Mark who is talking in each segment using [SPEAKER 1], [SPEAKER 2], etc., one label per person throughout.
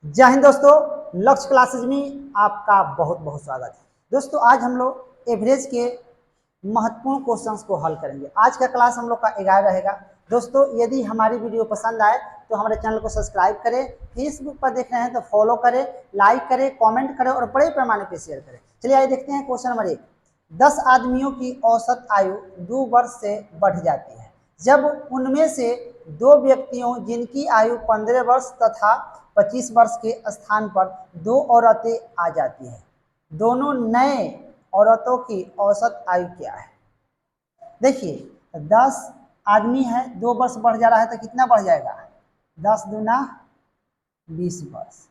[SPEAKER 1] जय हिंद दोस्तों, लक्ष्य क्लासेज में आपका बहुत बहुत स्वागत है। दोस्तों आज हम लोग एवरेज के महत्वपूर्ण क्वेश्चंस को हल करेंगे। आज का क्लास हम लोग का 11 रहेगा। दोस्तों यदि हमारी वीडियो पसंद आए तो हमारे चैनल को सब्सक्राइब करें, फेसबुक पर देख रहे हैं तो फॉलो करें, लाइक करें, कमेंट करें और बड़े पैमाने पर शेयर करें। चलिए आइए देखते हैं क्वेश्चन नंबर 1। 10 आदमियों की औसत आयु 2 वर्ष से बढ़ जाती है जब उनमें से 2 व्यक्तियों जिनकी आयु 15 वर्ष तथा 25 वर्ष के स्थान पर 2 औरतें आ जाती हैं। दोनों नए औरतों की औसत आयु क्या है? देखिए 10 आदमी है, 2 वर्ष बढ़ जा रहा है तो कितना बढ़ जाएगा? 10 दूना 20 वर्ष।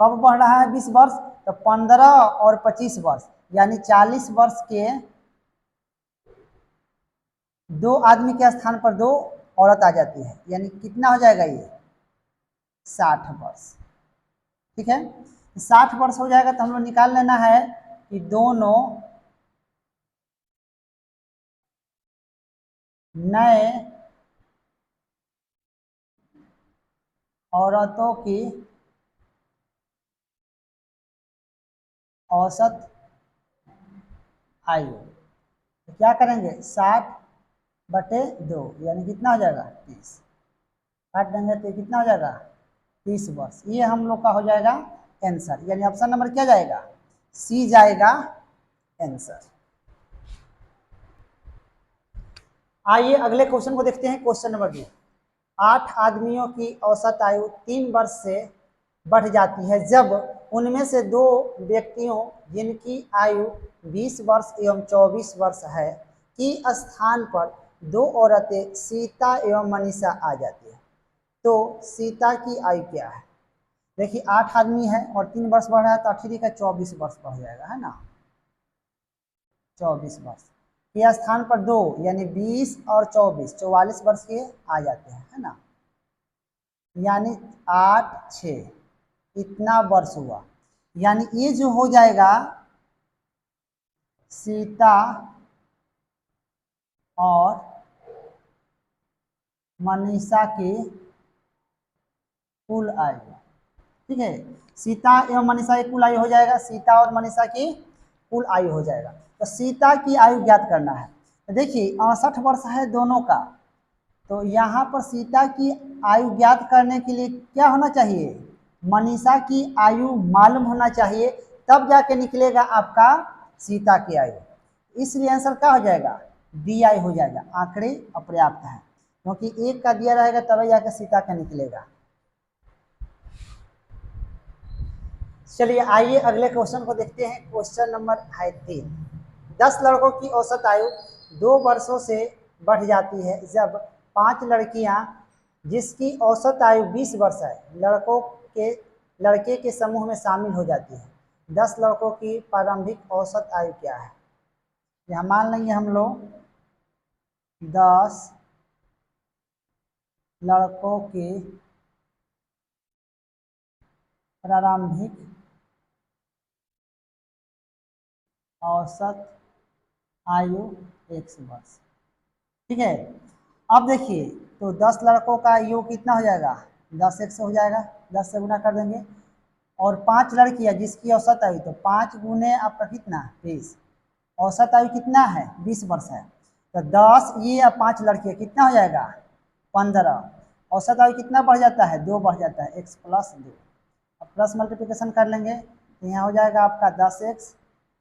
[SPEAKER 1] कब बढ़ रहा है 20 वर्ष? तो 15 और 25 वर्ष यानी 40 वर्ष के 2 आदमी के स्थान पर 2 औरत आ जाती है, यानी कितना हो जाएगा ये? 60 वर्ष। ठीक है, 60 वर्ष हो जाएगा तो हम लोग निकाल लेना है कि दोनों नए औरतों की औसत आयु, तो क्या करेंगे? 60/2 यानी कितना हो जाएगा? 30। काट देंगे तो कितना हो जाएगा? 30 वर्ष। ये हम लोग का हो जाएगा आंसर, यानी ऑप्शन नंबर क्या जाएगा? सी जाएगा आंसर। आइए अगले क्वेश्चन को देखते हैं। Question number 2। 8 आदमियों की औसत आयु 3 वर्ष से बढ़ जाती है जब उनमें से 2 व्यक्तियों जिनकी आयु 20 वर्ष एवं 24 वर्ष है की स्थान पर 2 औरतें सीता एवं मनीषा आ जाती है। तो सीता की आयु क्या है? देखिए 8 आदमी है और 3 वर्ष बढ़ रहा है तो 8 का 24 वर्ष बढ़ जाएगा, है ना? 24 वर्ष के स्थान पर 2 यानी 20 और 24 44 वर्ष के आ जाते हैं, है ना? यानी 8 6 इतना वर्ष हुआ, यानी ये जो हो जाएगा सीता और मनीषा की कुल आयु। ठीक है, सीता एवं मनीषा की कुल आयु हो जाएगा, सीता और मनीषा की कुल आयु हो जाएगा। तो सीता की आयु ज्ञात करना है। तो देखिए 68 वर्ष है दोनों का, तो यहाँ पर सीता की आयु ज्ञात करने के लिए क्या होना चाहिए? मनीषा की आयु मालूम होना चाहिए, तब जाके निकलेगा आपका सीता की आयु। इसलिए आंसर क्या हो जाएगा? डी आई हो जाएगा। आंकड़े अपर्याप्त है क्योंकि एक का दिया रहेगा तभी जाकर सीता का निकलेगा। चलिए आइए अगले क्वेश्चन को देखते हैं। क्वेश्चन नंबर है 3। 10 लड़कों की औसत आयु 2 वर्षों से बढ़ जाती है जब 5 लड़कियां जिसकी औसत आयु 20 वर्ष है लड़के के समूह में शामिल हो जाती है। 10 लड़कों की प्रारंभिक औसत आयु क्या है? यहाँ मान लेंगे हम लोग 10 लड़कों की प्रारंभिक औसत आयु 1 वर्ष। ठीक है, अब देखिए तो 10 लड़कों का योग कितना हो जाएगा? 10 1 से हो जाएगा, 10 से गुना कर देंगे। और 5 लड़कियां जिसकी औसत आयु, तो 5 गुने आपका कितना? 20। औसत आयु कितना है? 20 वर्ष है। तो 10 ये या 5 लड़कियां कितना हो जाएगा? 15। औसत आयु कितना बढ़ जाता है? 2 बढ़ जाता है, x + 2। अब प्लस मल्टीप्लिकेशन कर लेंगे तो यहाँ हो जाएगा आपका 10x,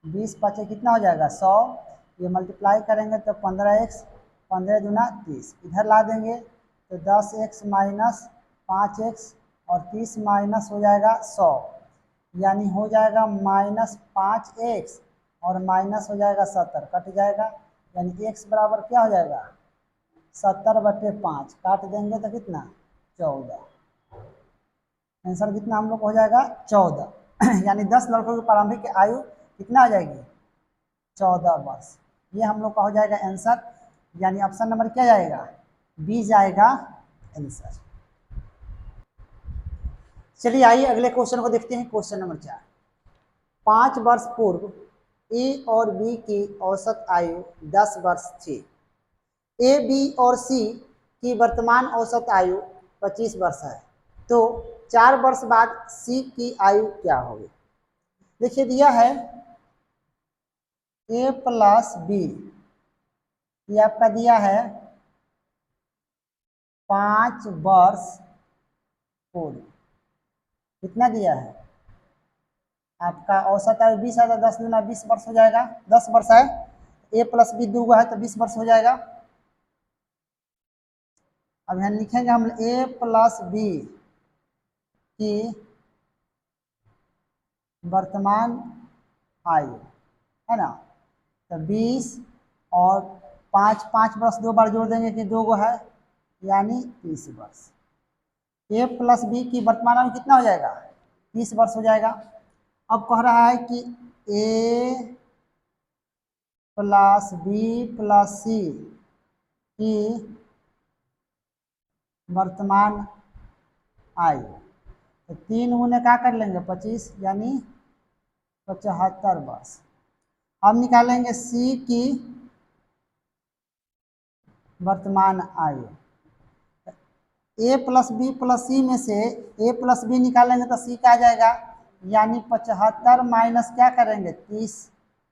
[SPEAKER 1] 20 5 कितना हो जाएगा? 100। ये मल्टीप्लाई करेंगे तो 15x, 15 दूना 30। इधर ला देंगे तो 10x - 5x और 30 माइनस हो जाएगा 100, यानी हो जाएगा -5x और माइनस हो जाएगा 70, कट जाएगा। यानी x बराबर क्या हो जाएगा? 70/5। काट देंगे तो कितना? 14। आंसर कितना हम लोग हो जाएगा? 14। यानी 10 लड़कों की प्रारंभिक आयु कितना हो जाएगी? 14 वर्ष। ये हम लोग का हो जाएगा आंसर, यानी ऑप्शन नंबर क्या जाएगा? बी जाएगा आंसर। चलिए आइए अगले क्वेश्चन को देखते हैं। Question number 4। 5 वर्ष पूर्व ए और बी की औसत आयु 10 वर्ष थी। ए, बी और सी की वर्तमान औसत आयु 25 वर्ष है। तो 4 वर्ष बाद सी की आयु क्या होगी। देखिए दिया है ए प्लस बी, ये आपका दिया है 5 वर्ष पूर्व, कितना दिया है आपका औसत आयु 20 है, तो 10 गुना 20 वर्ष हो जाएगा, 10 वर्ष है, ए प्लस बी 2 है तो 20 वर्ष हो जाएगा। अब यहाँ लिखेंगे हम ए प्लस बी की वर्तमान आयु है ना, तो 20 और 5 वर्ष 2 बार जोड़ देंगे कि 2 गो है, यानी 30 वर्ष। ए प्लस बी की वर्तमान आयु कितना हो जाएगा, 30 वर्ष हो जाएगा। अब कह रहा है कि ए प्लस बी प्लस सी की वर्तमान आयु, तो 3 गुने क्या कर लेंगे 25, यानी 75 वर्ष। हम निकालेंगे सी की वर्तमान आयु, ए प्लस बी प्लस सी में से ए प्लस बी निकालेंगे तो सी का आ जाएगा, यानी 75 माइनस क्या करेंगे 30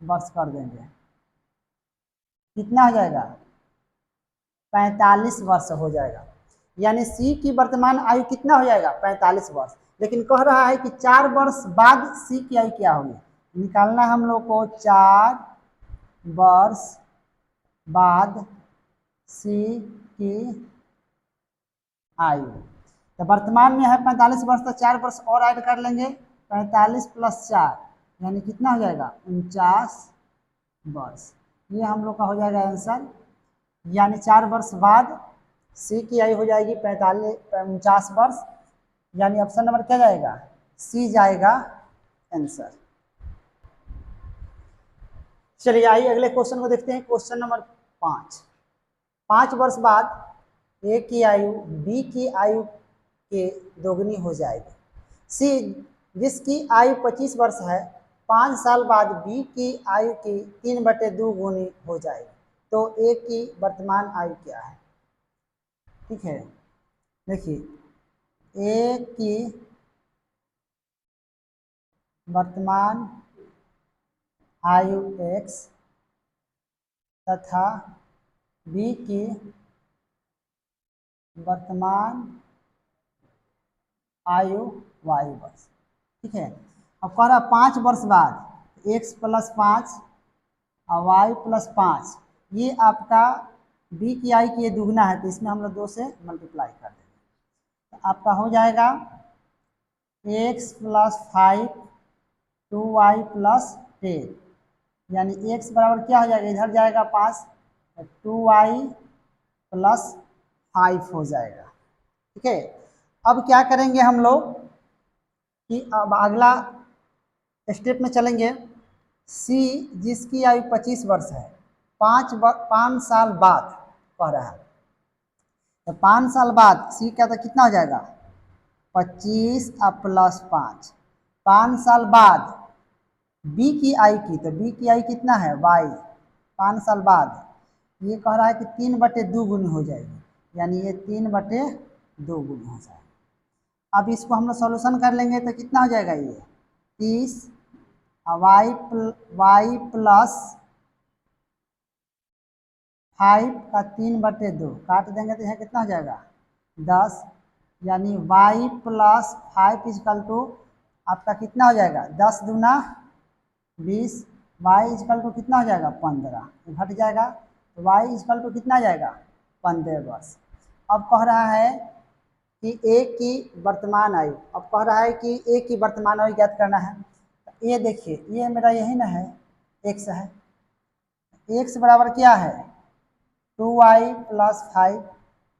[SPEAKER 1] वर्ष कर देंगे, कितना हो जाएगा 45 वर्ष हो जाएगा। यानी सी की वर्तमान आयु कितना हो जाएगा 45 वर्ष। लेकिन कह रहा है कि 4 वर्ष बाद सी की आयु क्या होगी, निकालना हम लोग को 4 वर्ष बाद सी की आयु, तो वर्तमान में है 45 वर्ष, तो 4 वर्ष और ऐड कर लेंगे, 45 प्लस 4 यानी कितना हो जाएगा 49 वर्ष। ये हम लोग का हो जाएगा आंसर, यानी 4 वर्ष बाद सी की आयु हो जाएगी 49 वर्ष, यानी ऑप्शन नंबर क्या जाएगा सी जाएगा आंसर। चलिए आइए अगले क्वेश्चन को देखते हैं। क्वेश्चन नंबर 5 वर्ष बाद ए की आयु बी की आयु के दोगुनी हो जाएगी। सी जिसकी आयु 25 वर्ष है, 5 साल बाद बी की आयु की 3/2 गुनी हो जाएगी, तो ए की वर्तमान आयु क्या है। ठीक है, देखिए ए की वर्तमान आयु x तथा बी की वर्तमान आयु y वर्ष। ठीक है, अब कह रहा 5 वर्ष बाद x प्लस 5 और y प्लस 5, ये आपका b की आयु की ये दुगना है, तो इसमें हम लोग 2 से मल्टीप्लाई कर देंगे, तो आपका हो जाएगा x प्लस 5 2y प्लस 10, यानी x बराबर क्या हो जाएगा, इधर जाएगा 5, 2y प्लस 5 हो जाएगा। ठीक है, अब क्या करेंगे हम लोग कि अब अगला स्टेप में चलेंगे। सी जिसकी आयु 25 वर्ष है, 5 साल बाद कह रहा है, तो 5 साल बाद सी का तो कितना हो जाएगा 25 प्लस 5, 5 साल बाद बी की आयु की, तो बी की आयु कितना है y, 5 साल बाद ये कह रहा है कि 3/2 गुनी हो जाएगी, यानी ये 3/2 गुनी हो जाएगा। अब इसको हम लोग सॉल्यूशन कर लेंगे तो कितना हो जाएगा, ये 30 y प्लस 5 का 3/2 काट देंगे तो यहाँ कितना हो जाएगा 10, यानी y प्लस 5 इजकल टू आपका कितना हो जाएगा 10 दूना 20, y इजकल टू कितना हो जाएगा 15, घट जाएगा, तो y इजकल टू कितना जाएगा 15 वर्ष। अब कह रहा है कि ए की वर्तमान आयु, अब कह रहा है कि ए की वर्तमान आयु ज्ञात करना है। ये देखिए ये मेरा यही ना है x है, x बराबर क्या है 2y प्लस 5,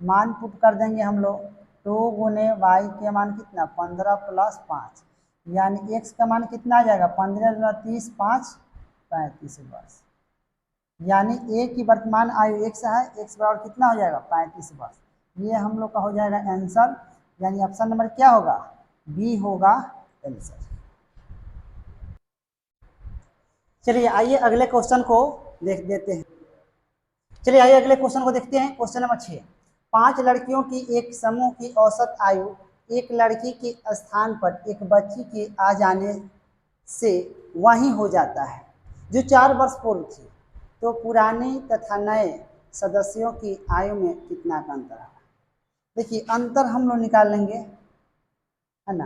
[SPEAKER 1] मान पुट कर देंगे हम लोग, 2 गुने y के मान कितना 15 प्लस 5, यानी x का मान कितना आ जाएगा 15 गुना 30 5 35 वर्ष, यानी ए की वर्तमान आयु x है, x बराबर कितना हो जाएगा 35 वर्ष। ये हम लोग का हो जाएगा आंसर, यानी ऑप्शन नंबर क्या होगा बी होगा आंसर। चलिए आइए अगले क्वेश्चन को देख देते हैं। चलिए आइए अगले क्वेश्चन को देखते हैं। क्वेश्चन नंबर 6, 5 लड़कियों की एक समूह की औसत आयु एक लड़की के स्थान पर एक बच्ची के आ जाने से वही हो जाता है जो 4 वर्ष पूर्व थी। तो पुराने तथा नए सदस्यों की आयु में कितना का अंतर है? देखिए अंतर हम लोग निकाल लेंगे, है ना।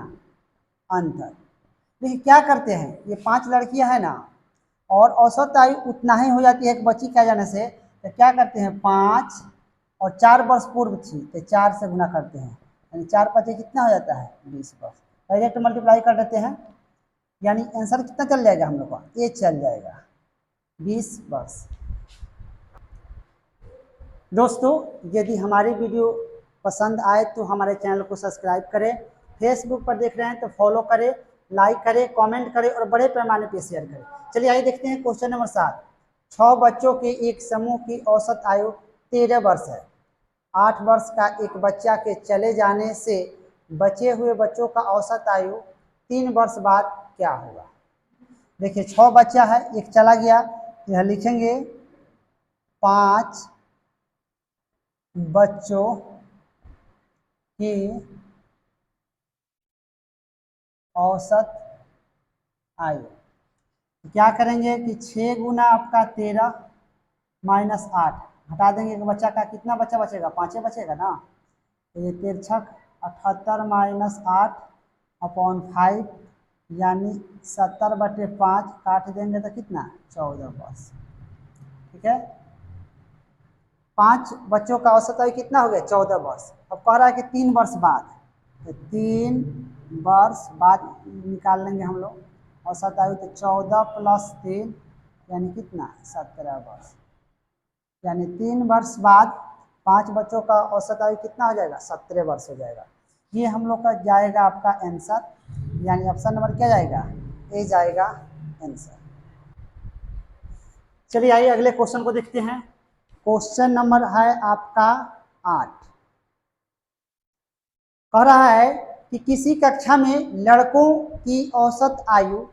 [SPEAKER 1] अंतर देखिए क्या करते हैं, ये 5 लड़कियां हैं ना, और औसत आयु उतना ही हो जाती है एक बच्ची के आ जाने से। तो क्या करते हैं, 5 और 4 वर्ष पूर्व थी तो 4 से गुना करते हैं, यानी 4 पचे कितना हो जाता है, 20 वर्ष। डायरेक्ट मल्टीप्लाई कर देते हैं, यानी आंसर कितना चल जाएगा हम लोग का, ये चल जाएगा 20 वर्ष। दोस्तों यदि हमारी वीडियो पसंद आए तो हमारे चैनल को सब्सक्राइब करें, फेसबुक पर देख रहे हैं तो फॉलो करें, लाइक करें, कमेंट करें और बड़े पैमाने पर शेयर करें। चलिए आइए देखते हैं क्वेश्चन नंबर 7। 6 बच्चों के एक समूह की औसत आयु 13 वर्ष है। 8 वर्ष का एक बच्चा के चले जाने से बचे हुए बच्चों का औसत आयु 3 वर्ष बाद क्या होगा? देखिए 6 बच्चा है, एक चला गया, यह लिखेंगे 5 बच्चों की औसत आयु। क्या करेंगे कि 6 गुना आपका 13 माइनस 8 हटा देंगे, एक बच्चा का कितना बच्चा बचेगा, 5 बचेगा ना। तो ये 13 78 माइनस 8 अपॉन 5 यानी 70/5 काट देंगे तो कितना 14 वर्ष। ठीक है, 5 बच्चों का औसत आयु कितना हो गया, 14 वर्ष। अब कह रहा है कि 3 वर्ष बाद, तो 3 वर्ष बाद निकाल लेंगे हम लोग औसत आयु। तो 14 + 3 यानी कितना 17 वर्ष, यानी 3 वर्ष बाद 5 बच्चों का औसत आयु कितना हो जाएगा, 17 वर्ष हो जाएगा। ये हम लोग का जाएगा आपका आंसर, यानी ऑप्शन नंबर क्या जाएगा, ए जाएगा आंसर। चलिए आइए अगले क्वेश्चन को देखते हैं। क्वेश्चन नंबर है आपका 8। कह रहा है कि किसी कक्षा में लड़कों की औसत आयु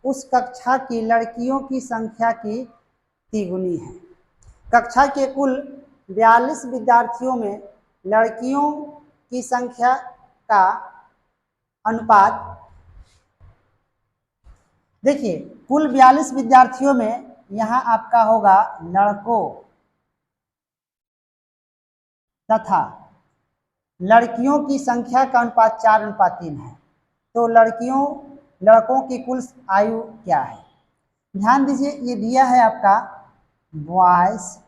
[SPEAKER 1] उस कक्षा की लड़कियों की संख्या की तिगुनी है। कक्षा के कुल 42 विद्यार्थियों में लड़कियों की संख्या का अनुपात, देखिए कुल 42 विद्यार्थियों में यहाँ आपका होगा लड़कों तथा लड़कियों की संख्या का अनुपात 4:3 है। तो लड़कों की कुल आयु क्या है? ध्यान दीजिए ये दिया है आपका बॉयज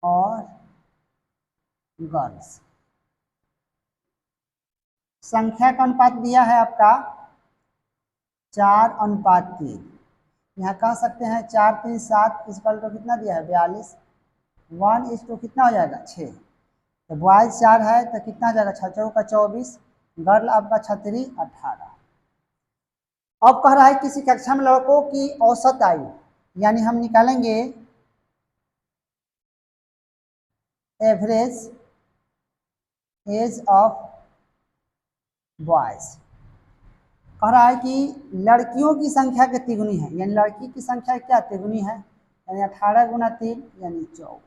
[SPEAKER 1] और गर्ल्स, संख्या का अनुपात दिया है आपका 4:3। यहाँ कह सकते हैं 4 3 7 इक्वल टू कितना दिया है 42, 1:2 कितना हो जाएगा 6। तो बॉयज 4 है तो कितना हो जाएगा 6 चौका 24, गर्ल आपका 36 18। अब कह रहा है किसी कक्षा में लड़कों की औसत आयु, यानी हम निकालेंगे एवरेज एज ऑफ बॉयज। कह रहा है कि लड़कियों की संख्या के तिगुनी है, यानी लड़की की संख्या क्या तिगुनी है, यानी 18 गुना 3 यानी 54,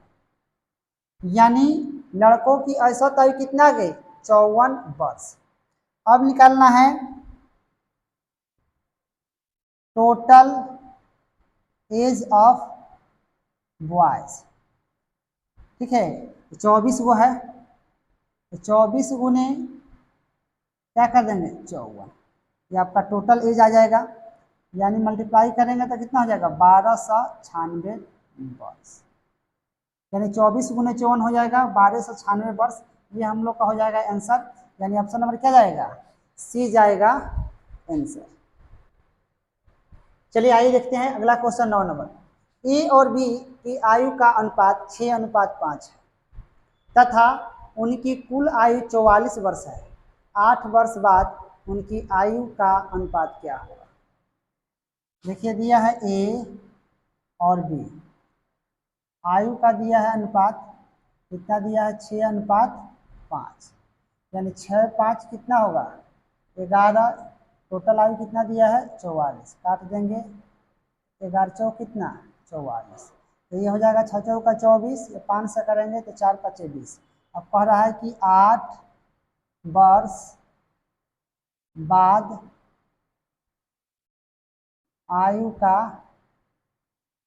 [SPEAKER 1] यानी लड़कों की औसत आयु कितना गई 54 वर्ष। अब निकालना है टोटल एज ऑफ बॉयज। ठीक है, 24 वो है, तो 24 गुने क्या कर देंगे 54, ये आपका टोटल एज आ जाएगा, यानी मल्टीप्लाई करेंगे तो कितना हो जाएगा 1296 वर्ष, यानी 24 गुने 54 हो जाएगा 1296 वर्ष। ये हम लोग का हो जाएगा आंसर, यानी ऑप्शन नंबर क्या जाएगा, सी जाएगा आंसर। चलिए आइए देखते हैं अगला क्वेश्चन 9 नंबर। ए और बी की आयु का अनुपात 6:5 है तथा उनकी कुल आयु 44 वर्ष है। 8 वर्ष बाद उनकी आयु का अनुपात क्या होगा? देखिए दिया है ए और बी, आयु का दिया है अनुपात कितना दिया है 6:5, यानी 6 5 कितना होगा 11, टोटल आयु कितना दिया है 44, काट देंगे 11 चौक कितना 44, तो ये हो जाएगा 6 चौका 24, ये 5 से करेंगे तो 4 5 20। अब कह रहा है कि 8 वर्ष बाद आयु का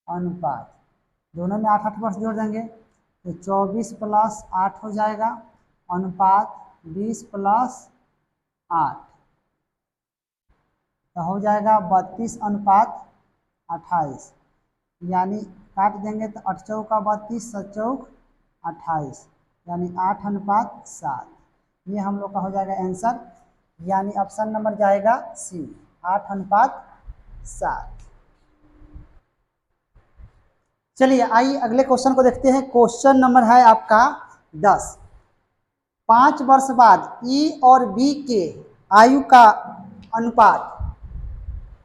[SPEAKER 1] अनुपात, दोनों में 8 8 वर्ष जोड़ देंगे तो 24 प्लस 8 हो जाएगा, अनुपात 20 प्लस 8 तो हो जाएगा 32 अनुपात 28, यानी काट देंगे तो 8 चौका 32, 7 चौक 28, यानी 8 अनुपात 7। ये हम लोग का हो जाएगा आंसर, यानी ऑप्शन नंबर जाएगा सी, 8 अनुपात 7। चलिए आइए अगले क्वेश्चन को देखते हैं। क्वेश्चन नंबर है आपका 10। 5 वर्ष बाद ई और बी के आयु का अनुपात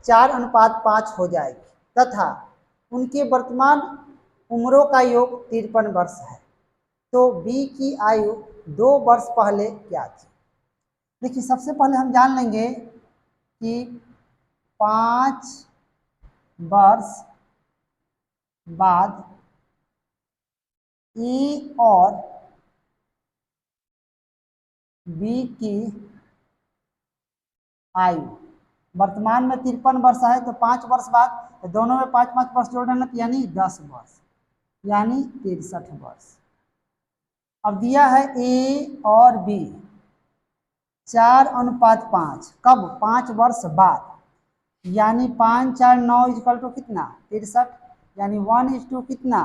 [SPEAKER 1] 4 अनुपात 5 हो जाएगी तथा उनके वर्तमान उम्रों का योग 53 वर्ष है, तो बी की आयु 2 वर्ष पहले क्या थी। देखिए सबसे पहले हम जान लेंगे कि 5 वर्ष बाद ई और बी की आयु वर्तमान में 53 वर्ष है, तो 5 वर्ष बाद तो दोनों में 5 5 वर्ष जोड़ देंगे तो यानी 10 वर्ष, यानी 63 वर्ष। अब दिया है ए और बी 4 अनुपात 5, कब 5 वर्ष बाद, यानी 5 4 9 इक्वल टू कितना 63, यानी 1:2 कितना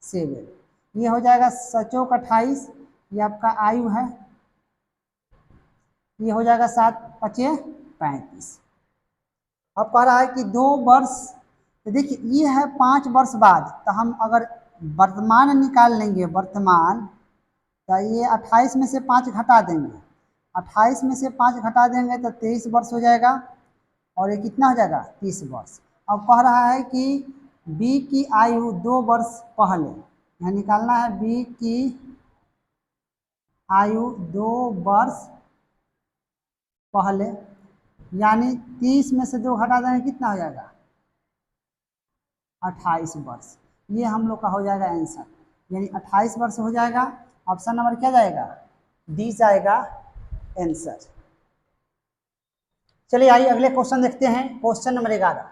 [SPEAKER 1] 7, ये हो जाएगा 7 चौक 28, ये आपका आयु है, ये हो जाएगा 7 5 35। अब कह रहा है कि 2 वर्ष, तो देखिए ये है 5 वर्ष बाद, तो हम अगर वर्तमान निकाल लेंगे वर्तमान, तो ये 28 में से 5 घटा देंगे, 28 में से 5 घटा देंगे तो 23 वर्ष हो जाएगा, और ये कितना हो जाएगा 30 वर्ष। अब कह रहा है कि बी की आयु 2 वर्ष पहले, यहाँ निकालना है बी की आयु 2 वर्ष पहले, यानी 30 में से 2 घटा देंगे कितना हो जाएगा 28 वर्ष। ये हम लोग का हो जाएगा आंसर, यानी 28 वर्ष हो जाएगा। ऑप्शन नंबर क्या जाएगा डी जाएगा आंसर। चलिए आइए अगले क्वेश्चन देखते हैं। Question number 11।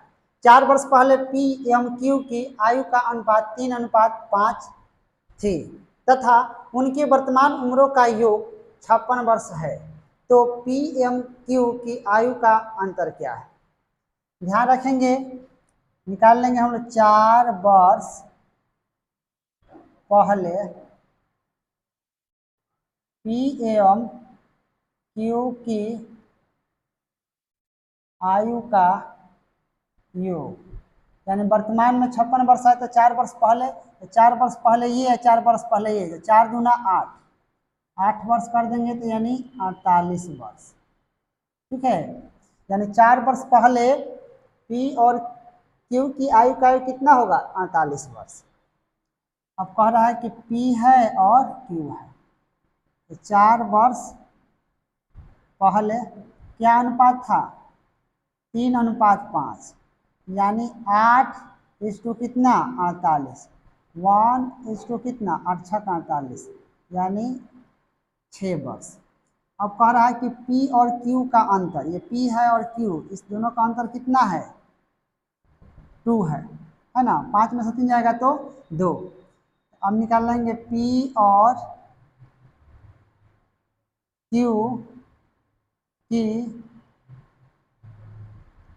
[SPEAKER 1] 4 वर्ष पहले पी एवं क्यू की आयु का अनुपात 3 अनुपात 5 थी तथा उनके वर्तमान उम्रों का योग 56 वर्ष है, तो पी एम क्यू की आयु का अंतर क्या है। ध्यान रखेंगे, निकाल लेंगे हम लोग 4 वर्ष पहले पी एवं क्यू की आयु का योग, यानी वर्तमान में 56 वर्ष है, तो 4 वर्ष पहले, तो 4 वर्ष पहले ये है, 4 वर्ष पहले ये है, 4 दूना 8, 8 वर्ष कर देंगे तो यानी 48 वर्ष, ठीक है। यानी 4 वर्ष पहले पी और क्यू की आयु का कितना होगा 48 वर्ष। अब कह रहा है कि पी है और क्यू है, तो 4 वर्ष पहले क्या अनुपात था 3 अनुपात 5, यानी 8:2 कितना 48, 1:2 कितना 8 6 48, यानी 6 वर्ष। अब कह रहा है कि P और Q का अंतर, ये P है और Q, इस दोनों का अंतर कितना है 2 है ना, 5 में से 3 जाएगा तो 2। अब निकाल लेंगे P और Q की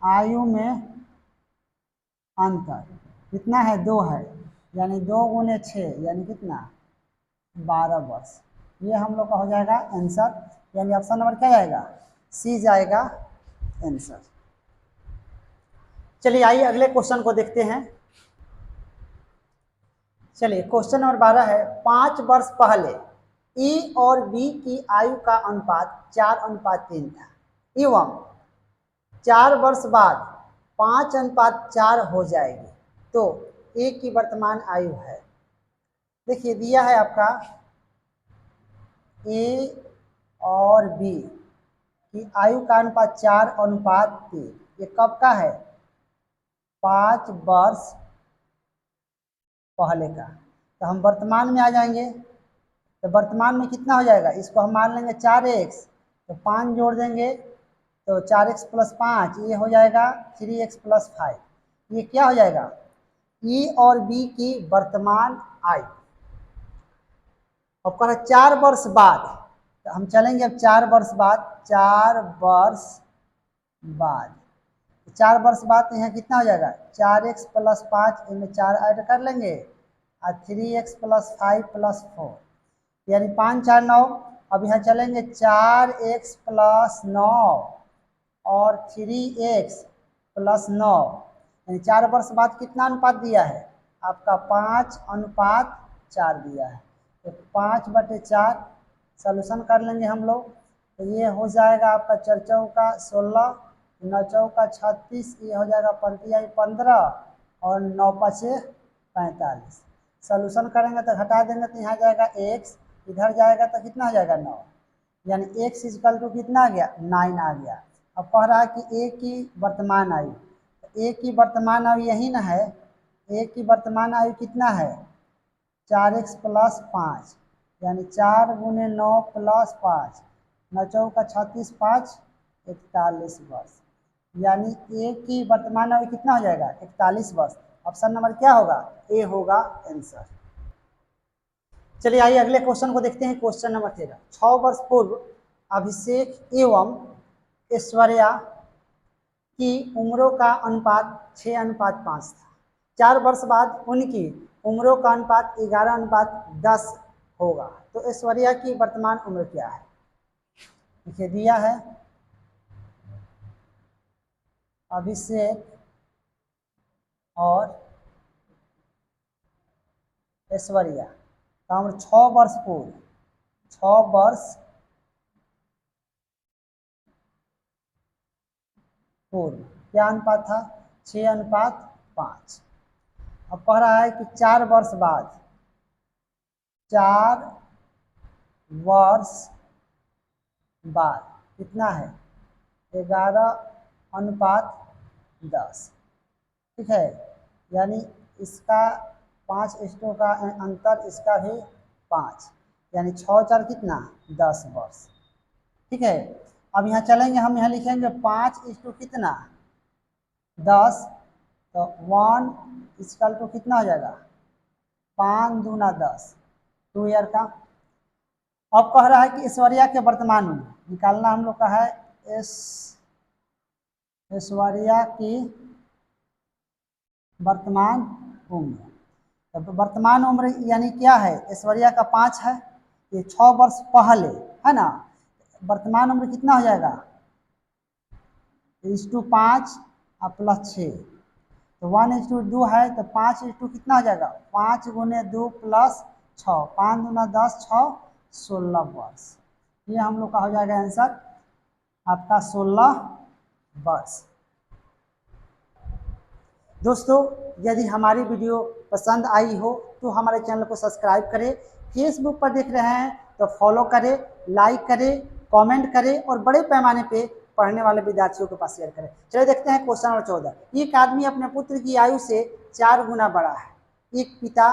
[SPEAKER 1] आयु में अंतर कितना है 2 है, यानी 2 गुने 6 यानी कितना 12 वर्ष। ये हम लोग का हो जाएगा आंसर, यानी ऑप्शन नंबर क्या जाएगा सी जाएगा आंसर। चलिए आइए अगले क्वेश्चन को देखते हैं। चलिए क्वेश्चन नंबर 12 है। 5 वर्ष पहले ए और बी की आयु का अनुपात 4 अनुपात 3 था एवं 4 वर्ष बाद 5 अनुपात 4 हो जाएगी, तो ए की वर्तमान आयु है। देखिए दिया है आपका ए और बी की आयु का अनुपात 4 अनुपात 3, ये कब का है 5 वर्ष पहले का। तो हम वर्तमान में आ जाएंगे, तो वर्तमान में कितना हो जाएगा, इसको हम मान लेंगे 4x, तो 5 जोड़ देंगे तो 4x + 5 ये हो जाएगा 3x + 5। ये क्या हो जाएगा? E और B की वर्तमान आयु। अब कह रहा 4 वर्ष बाद, तो हम चलेंगे अब 4 वर्ष बाद। 4 वर्ष बाद, 4 वर्ष बाद यहाँ कितना हो जाएगा? 4x + 5 इनमें 4 ऐड कर लेंगे और 3x + 5 + 4 यानी 5 4 9। अब यहाँ चलेंगे 4x + 9 और 3x + 9 यानी 4 वर्ष बाद कितना अनुपात दिया है? आपका 5:4 दिया है। तो 5/4 सॉल्यूशन कर लेंगे हम लोग, तो ये हो जाएगा आपका 4 चौका 16, 9 चौका 36, ये हो जाएगा 15 और 9 5 45। सॉल्यूशन करेंगे तो घटा देंगे तो यहाँ जाएगा x, इधर जाएगा तो कितना हो जाएगा 9, यानी x = कितना आ गया? 9 आ गया। अब कह रहा है कि a की वर्तमान आयु, a की वर्तमान आयु यही ना है। a की वर्तमान आयु कितना है? 4x + 5 यानी 4 × 9 + 5, 9 चौका 36, 5 41 वर्ष। यानी a की वर्तमान आयु कितना हो जाएगा? 41 वर्ष। ऑप्शन नंबर क्या होगा? ए होगा आंसर। चलिए आइए अगले क्वेश्चन को देखते हैं। Question number 13। 6 वर्ष पूर्व अभिषेक एवं ऐश्वर्या की उम्रों का अनुपात 6:5 था। 4 वर्ष बाद उनकी उम्रों का अनुपात 11:10 होगा। तो ऐश्वर्या की वर्तमान उम्र क्या है? देखिए दिया है अभिषेक और ऐश्वर्या का उम्र 6 वर्ष पूर्व, 6 वर्ष पूर्व क्या अनुपात था? 6:5। अब कह रहा है कि 4 वर्ष बाद, 4 वर्ष बाद कितना है? 11:10। ठीक है, यानी इसका 5 का अंतर, इसका भी 5, यानी 6 4 कितना? 10 वर्ष। ठीक है, अब यहाँ चलेंगे, हम यहाँ लिखेंगे 5 कितना? 10। तो 1 = कितना हो जाएगा? 5 दूना 10, 2 ईयर का। अब कह रहा है कि ऐश्वर्या के वर्तमान उम्र निकालना हम लोग का है। ऐश्वर्या की वर्तमान उम्र, तो वर्तमान उम्र यानी क्या है? ऐश्वर्या का 5 है, ये 6 वर्ष पहले है ना। वर्तमान उम्र कितना हो जाएगा? 5 + 6, तो 1:2 है, तो 5 कितना हो जाएगा? 5 × 2 + 6, 5 दूना 10, 6 16 वर्ष। ये हम लोग का हो जाएगा आंसर आपका 16 वर्ष। दोस्तों यदि हमारी वीडियो पसंद आई हो तो हमारे चैनल को सब्सक्राइब करें। फेसबुक पर देख रहे हैं तो फॉलो करें, लाइक करें, कमेंट करें और बड़े पैमाने पे पढ़ने वाले विद्यार्थियों के पास शेयर करें। चलिए देखते हैं क्वेश्चन नंबर 14। एक आदमी अपने पुत्र की आयु से 4 गुना बड़ा है। एक पिता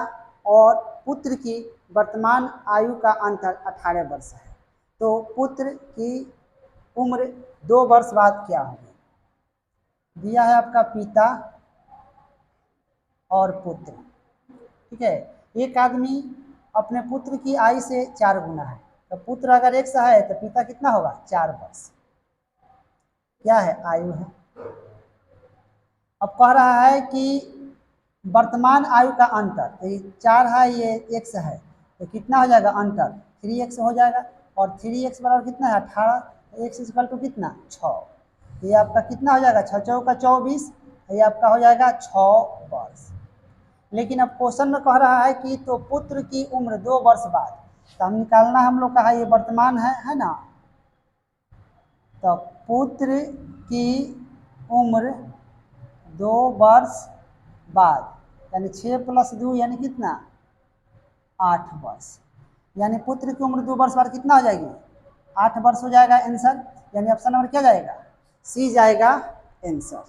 [SPEAKER 1] और पुत्र की वर्तमान आयु का अंतर 18 वर्ष है। तो पुत्र की उम्र 2 वर्ष बाद क्या होगी? दिया है आपका पिता और पुत्र। ठीक है, एक आदमी अपने पुत्र की आयु से 4 गुना है, तो पुत्र अगर 1 है तो पिता कितना होगा? 4 वर्ष। क्या है? आयु है। अब कह रहा है कि वर्तमान आयु का अंतर, तो ये 4 है, ये 1 है, तो कितना हो जाएगा अंतर? 3x हो जाएगा। और 3x बराबर कितना है? 18। x = कितना? 6। ये आपका कितना हो जाएगा? 6 चौका 24, ये आपका हो जाएगा 6 वर्ष। लेकिन अब क्वेश्चन में कह रहा है कि तो पुत्र की उम्र 2 वर्ष बाद, तो हम निकालना हम लोग का है, ये वर्तमान है ना। तो पुत्र की उम्र 2 वर्ष बाद यानी 6 + 2 यानी कितना? 8 वर्ष। यानी पुत्र की उम्र 2 वर्ष बाद कितना हो जाएगी? 8 वर्ष हो जाएगा आंसर। यानी ऑप्शन नंबर क्या जाएगा? सी जाएगा आंसर।